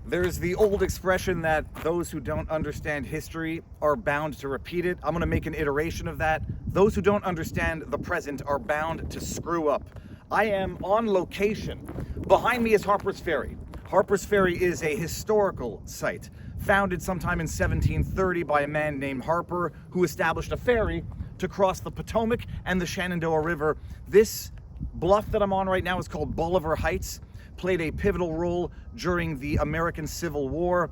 There's the old expression that those who don't understand history are bound to repeat it. I'm going to make an iteration of that. Those who don't understand the present are bound to screw up. I am on location. Behind me is Harper's Ferry. Harper's Ferry is a historical site, founded sometime in 1730 by a man named Harper, who established a ferry to cross the Potomac and the Shenandoah River. This bluff that I'm on right now is called Bolivar Heights. Played a pivotal role during the American Civil War.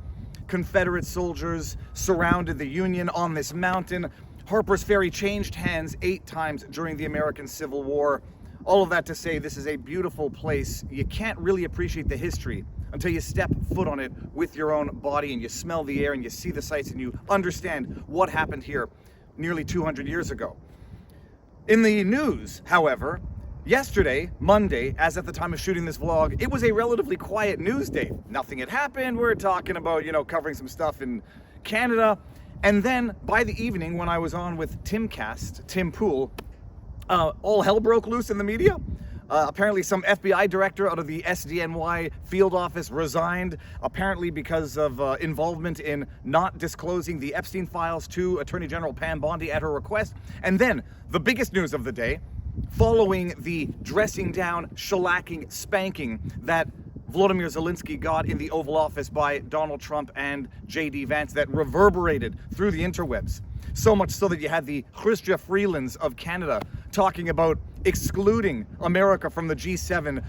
Confederate soldiers surrounded the Union on this mountain. Harper's Ferry changed hands 8 times during the American Civil War. All of that to say, this is a beautiful place. You can't really appreciate the history until you step foot on it with your own body and you smell the air and you see the sights and you understand what happened here nearly 200 years ago. In the news, however, yesterday, Monday, as at the time of shooting this vlog, it was a relatively quiet news day. Nothing had happened. We're talking about, covering some stuff in Canada. And then by the evening, when I was on with Tim Pool, all hell broke loose in the media. Apparently some FBI director out of the SDNY field office resigned, apparently because of involvement in not disclosing the Epstein files to Attorney General Pam Bondi at her request. And then the biggest news of the day, following the dressing down, shellacking, spanking that Volodymyr Zelensky got in the Oval Office by Donald Trump and J.D. Vance that reverberated through the interwebs. So much so that you had the Chrystia Freelands of Canada talking about excluding America from the G7,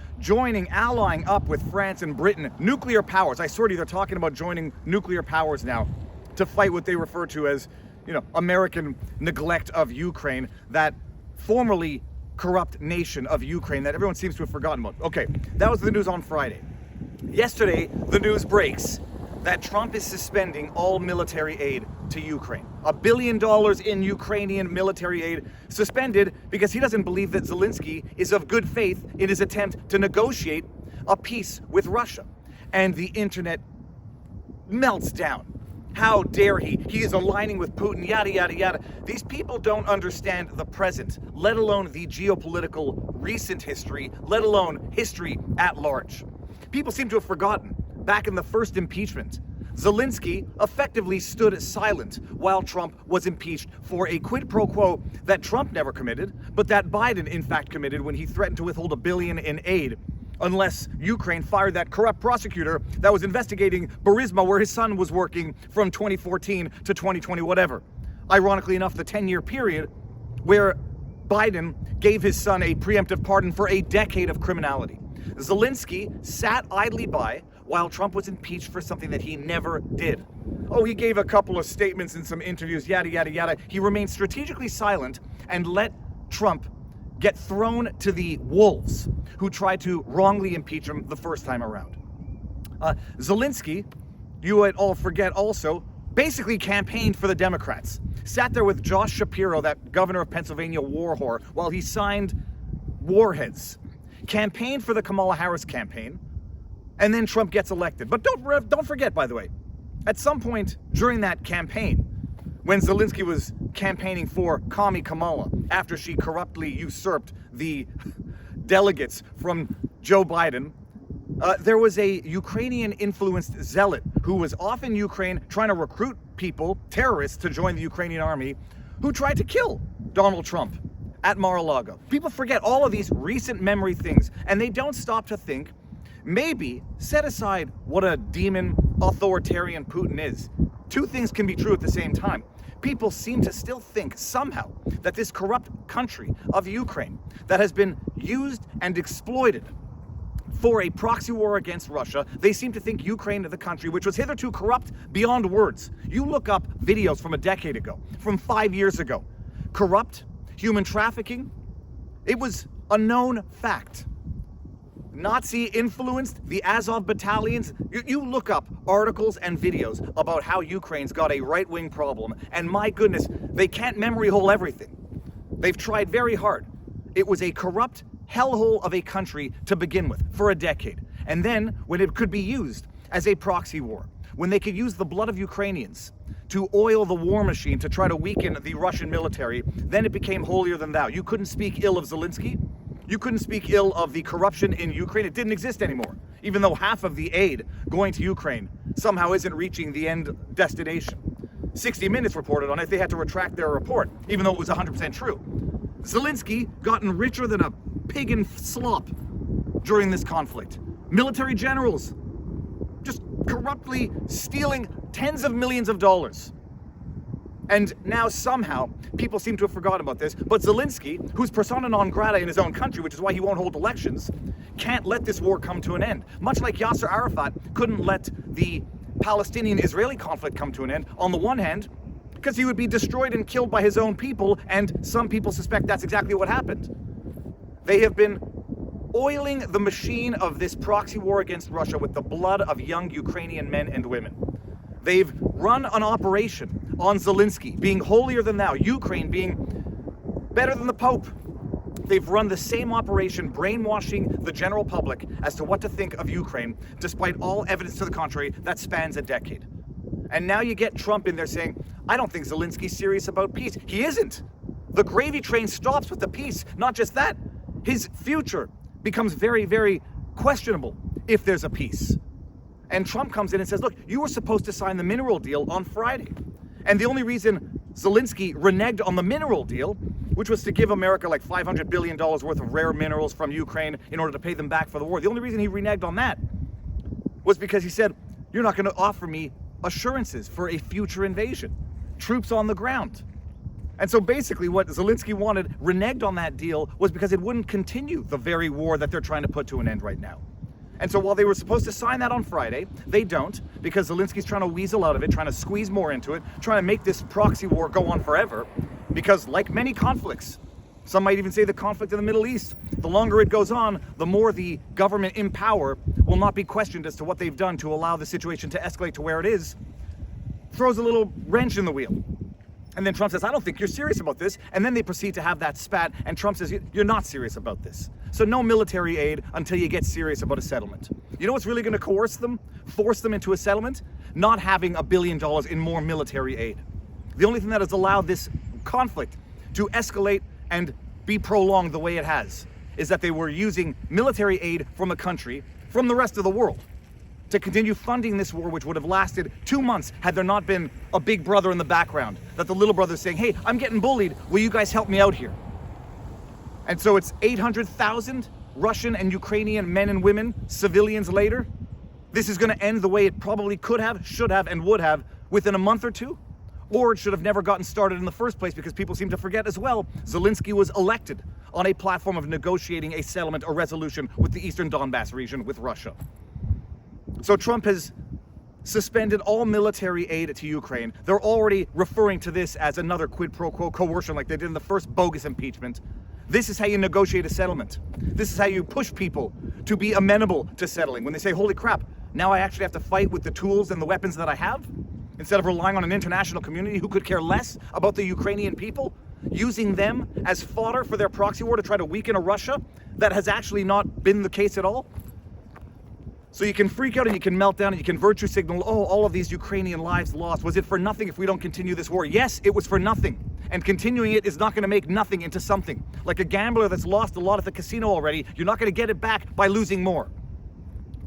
allying up with France and Britain, nuclear powers. I swear to you, they're talking about joining nuclear powers now to fight what they refer to as, American neglect of Ukraine, that formerly corrupt nation of Ukraine that everyone seems to have forgotten about. Okay, that was the news on Friday. Yesterday, the news breaks that Trump is suspending all military aid to Ukraine. $1 billion in Ukrainian military aid suspended because he doesn't believe that Zelensky is of good faith in his attempt to negotiate a peace with Russia. And the internet melts down. How dare he? He is aligning with Putin, yada, yada, yada. These people don't understand the present, let alone the geopolitical recent history, let alone history at large. People seem to have forgotten, back in the first impeachment, Zelensky effectively stood silent while Trump was impeached for a quid pro quo that Trump never committed, but that Biden in fact committed when he threatened to withhold $1 billion in aid unless Ukraine fired that corrupt prosecutor that was investigating Burisma, where his son was working from 2014 to 2020, whatever. Ironically enough, the 10-year period where Biden gave his son a preemptive pardon for a decade of criminality. Zelensky sat idly by while Trump was impeached for something that he never did. Oh, he gave a couple of statements in some interviews, yada, yada, yada. He remained strategically silent and let Trump get thrown to the wolves who tried to wrongly impeach him the first time around. Zelensky, you would all forget also, basically campaigned for the Democrats. Sat there with Josh Shapiro, that governor of Pennsylvania war whore, while he signed warheads. Campaigned for the Kamala Harris campaign, and then Trump gets elected. But don't forget, by the way, at some point during that campaign, when Zelensky was campaigning for Commie Kamala after she corruptly usurped the delegates from Joe Biden, there was a Ukrainian-influenced zealot who was off in Ukraine trying to recruit people, terrorists, to join the Ukrainian army, who tried to kill Donald Trump at Mar-a-Lago. People forget all of these recent memory things, and they don't stop to think, maybe set aside what a demon authoritarian Putin is. Two things can be true at the same time. People seem to still think somehow that this corrupt country of Ukraine that has been used and exploited for a proxy war against Russia, they seem to think Ukraine, the country, which was hitherto corrupt beyond words. You look up videos from a decade ago, from 5 years ago. Corrupt, human trafficking, it was a known fact. Nazi-influenced, the Azov battalions. You look up articles and videos about how Ukraine's got a right-wing problem, and my goodness, they can't memory hole everything. They've tried very hard. It was a corrupt hellhole of a country to begin with for a decade. And then, when it could be used as a proxy war, when they could use the blood of Ukrainians to oil the war machine to try to weaken the Russian military, then it became holier than thou. You couldn't speak ill of Zelensky. You couldn't speak ill of the corruption in Ukraine. It didn't exist anymore, even though half of the aid going to Ukraine somehow isn't reaching the end destination. 60 Minutes reported on it. They had to retract their report, even though it was 100% true. Zelensky gotten richer than a pig in slop during this conflict. Military generals just corruptly stealing tens of millions of dollars. And now somehow, people seem to have forgotten about this, but Zelensky, who's persona non grata in his own country, which is why he won't hold elections, can't let this war come to an end. Much like Yasser Arafat couldn't let the Palestinian-Israeli conflict come to an end, on the one hand, because he would be destroyed and killed by his own people, and some people suspect that's exactly what happened. They have been oiling the machine of this proxy war against Russia with the blood of young Ukrainian men and women. They've run an operation on Zelensky, being holier than thou, Ukraine being better than the Pope. They've run the same operation, brainwashing the general public as to what to think of Ukraine, despite all evidence to the contrary that spans a decade. And now you get Trump in there saying, I don't think Zelensky's serious about peace. He isn't. The gravy train stops with the peace. Not just that, his future becomes very, very questionable if there's a peace. And Trump comes in and says, look, you were supposed to sign the mineral deal on Friday. And the only reason Zelensky reneged on the mineral deal, which was to give America like $500 billion worth of rare minerals from Ukraine in order to pay them back for the war. The only reason he reneged on that was because he said, you're not going to offer me assurances for a future invasion, troops on the ground. And so basically what Zelensky wanted, reneged on that deal, was because it wouldn't continue the very war that they're trying to put to an end right now. And so while they were supposed to sign that on Friday, they don't, because Zelensky's trying to weasel out of it, trying to squeeze more into it, trying to make this proxy war go on forever. Because like many conflicts, some might even say the conflict in the Middle East, the longer it goes on, the more the government in power will not be questioned as to what they've done to allow the situation to escalate to where it is, throws a little wrench in the wheel. And then Trump says, I don't think you're serious about this. And then they proceed to have that spat, and Trump says, you're not serious about this. So no military aid until you get serious about a settlement. You know what's really going to coerce them, force them into a settlement? Not having $1 billion in more military aid. The only thing that has allowed this conflict to escalate and be prolonged the way it has is that they were using military aid from a country, from the rest of the world, to continue funding this war, which would have lasted 2 months had there not been a big brother in the background, that the little brother's saying, hey, I'm getting bullied, will you guys help me out here? And so it's 800,000 Russian and Ukrainian men and women, civilians later. This is going to end the way it probably could have, should have, and would have within a month or two. Or it should have never gotten started in the first place, because people seem to forget as well, Zelensky was elected on a platform of negotiating a settlement or resolution with the Eastern Donbass region with Russia. So Trump has suspended all military aid to Ukraine. They're already referring to this as another quid pro quo coercion like they did in the first bogus impeachment. This is how you negotiate a settlement. This is how you push people to be amenable to settling. When they say, holy crap, now I actually have to fight with the tools and the weapons that I have, instead of relying on an international community who could care less about the Ukrainian people, using them as fodder for their proxy war to try to weaken a Russia that has actually not been the case at all. So you can freak out and you can melt down and you can virtue signal, oh, all of these Ukrainian lives lost. Was it for nothing if we don't continue this war? Yes, it was for nothing. And continuing it is not going to make nothing into something. Like a gambler that's lost a lot at the casino already, you're not going to get it back by losing more.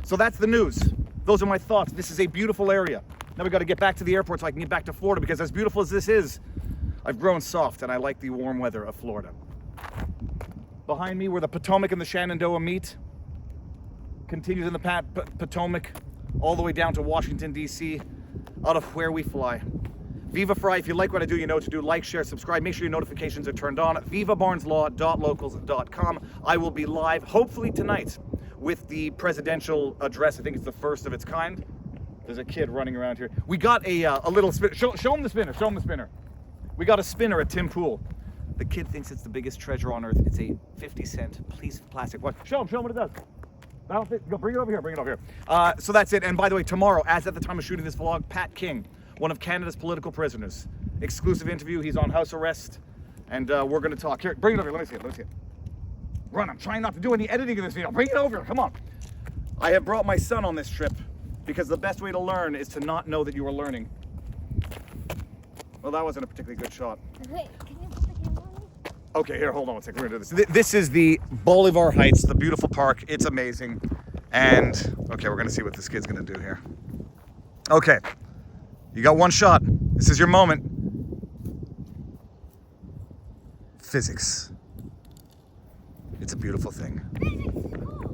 So that's the news. Those are my thoughts. This is a beautiful area. Now we got to get back to the airport so I can get back to Florida, because as beautiful as this is, I've grown soft and I like the warm weather of Florida. Behind me, where the Potomac and the Shenandoah meet, continues in the Potomac all the way down to Washington, D.C., out of where we fly. Viva Frei, if you like what I do, you know what to do. Like, share, subscribe. Make sure your notifications are turned on. vivabarneslaw.locals.com. I will be live, hopefully tonight, with the presidential address. I think it's the first of its kind. There's a kid running around here. We got a little spinner. Show him the spinner. Show him the spinner. We got a spinner at Tim Pool. The kid thinks it's the biggest treasure on earth. It's a 50-cent plastic watch. Show him what it does. Go, bring it over here, so that's it. And by the way, tomorrow, as at the time of shooting this vlog, Pat King, one of Canada's political prisoners. Exclusive interview, he's on house arrest, and we're gonna talk. Here, bring it over here, let me see it. Run, I'm trying not to do any editing in this video. Bring it over here, come on. I have brought my son on this trip, because the best way to learn is to not know that you are learning. Well, that wasn't a particularly good shot. Wait, can you put the camera on me? Okay, here, hold on one second. We're gonna do this. This is the Bolivar Heights, the beautiful park. It's amazing. And, okay, we're gonna see what this kid's gonna do here. Okay. You got one shot. This is your moment. Physics. It's a beautiful thing. Physics is cool.